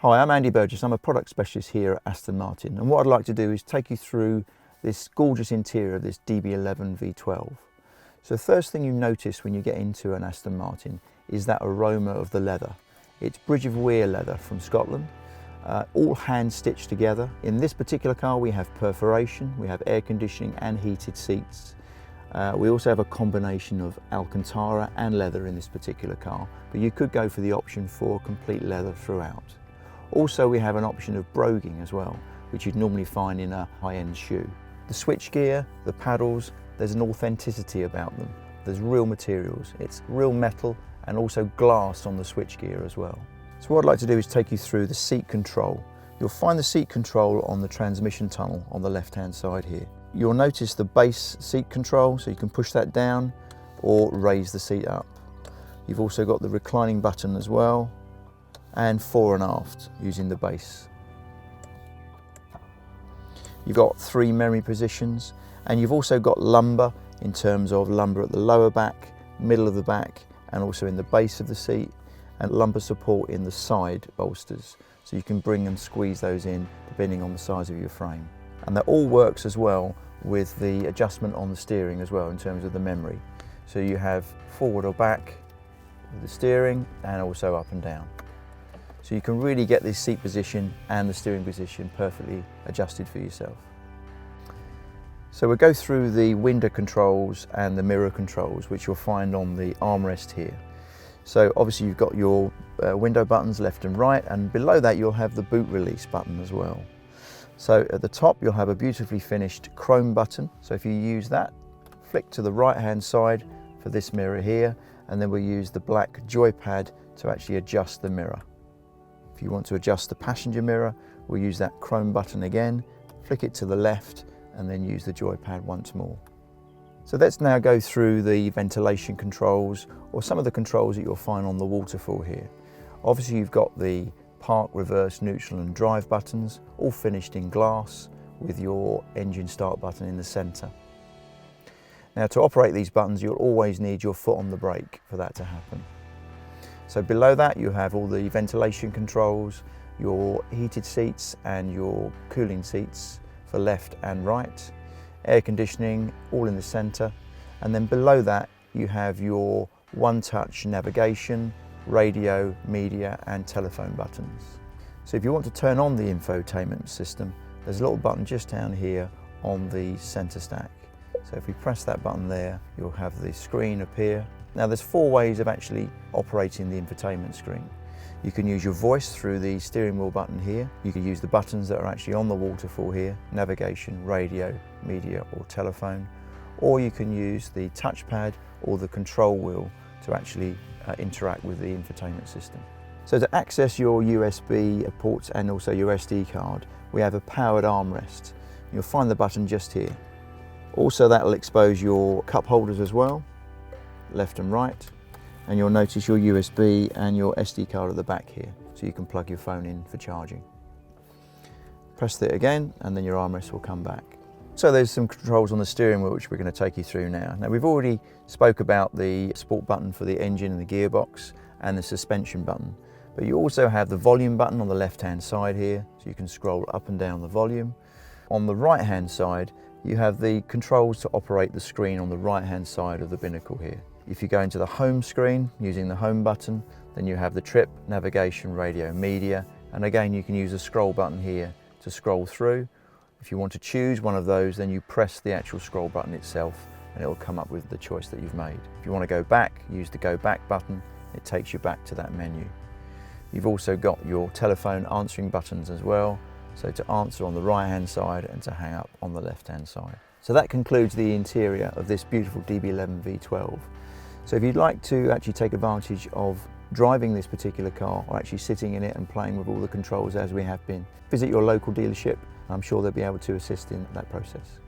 Hi, I'm Andy Burgess. I'm a product specialist here at Aston Martin, and what I'd like to do is take you through this gorgeous interior of this DB11 V12. So the first thing you notice when you get into an Aston Martin is that aroma of the leather. It's Bridge of Weir leather from Scotland, all hand stitched together. In this particular car we have perforation, we have air conditioning and heated seats. We also have a combination of Alcantara and leather in this particular car, but you could go for the option for complete leather throughout. Also, we have an option of broguing as well, which you'd normally find in a high-end shoe. The switchgear, the paddles, there's an authenticity about them. There's real materials. It's real metal and also glass on the switchgear as well. So what I'd like to do is take you through the seat control. You'll find the seat control on the transmission tunnel on the left-hand side here. You'll notice the base seat control, so you can push that down or raise the seat up. You've also got the reclining button as well, and fore and aft using the base. You've got 3 memory positions, and you've also got lumbar in terms of lumbar at the lower back, middle of the back, and also in the base of the seat, and lumbar support in the side bolsters, so you can bring and squeeze those in depending on the size of your frame. And that all works as well with the adjustment on the steering as well in terms of the memory. So you have forward or back with the steering, and also up and down. So you can really get this seat position and the steering position perfectly adjusted for yourself. So we'll go through the window controls and the mirror controls, which you'll find on the armrest here. So obviously you've got your window buttons left and right, and below that you'll have the boot release button as well. So at the top you'll have a beautifully finished chrome button. So if you use that, flick to the right hand side for this mirror here, and then we'll use the black joypad to actually adjust the mirror. If you want to adjust the passenger mirror, we'll use that chrome button again, flick it to the left, and then use the joypad once more. So let's now go through the ventilation controls, or some of the controls that you'll find on the waterfall here. Obviously you've got the park, reverse, neutral and drive buttons, all finished in glass with your engine start button in the centre. Now to operate these buttons you'll always need your foot on the brake for that to happen. So below that you have all the ventilation controls, your heated seats and your cooling seats for left and right, air conditioning all in the centre, and then below that you have your one-touch navigation, radio, media and telephone buttons. So if you want to turn on the infotainment system, there's a little button just down here on the centre stack. So if we press that button there, you'll have the screen appear. Now there's 4 ways of actually operating the infotainment screen. You can use your voice through the steering wheel button here. You can use the buttons that are actually on the waterfall here, navigation, radio, media or telephone. Or you can use the touchpad or the control wheel to actually interact with the infotainment system. So to access your USB ports and also your SD card, we have a powered armrest. You'll find the button just here. Also that will expose your cup holders as well, left and right, and you'll notice your USB and your SD card at the back here, so you can plug your phone in for charging. Press it again and then your armrest will come back. So there's some controls on the steering wheel which we're going to take you through now. Now we've already spoke about the sport button for the engine and the gearbox and the suspension button, but you also have the volume button on the left hand side here, so you can scroll up and down the volume. On the right hand side you have the controls to operate the screen on the right hand side of the binnacle here. If you go into the home screen using the home button, then you have the trip, navigation, radio, media, and again you can use the scroll button here to scroll through. If you want to choose one of those, then you press the actual scroll button itself and it will come up with the choice that you've made. If you want to go back, use the go back button, it takes you back to that menu. You've also got your telephone answering buttons as well, so to answer on the right hand side and to hang up on the left hand side. So that concludes the interior of this beautiful DB11 V12. So if you'd like to actually take advantage of driving this particular car or actually sitting in it and playing with all the controls as we have been, visit your local dealership. I'm sure they'll be able to assist in that process.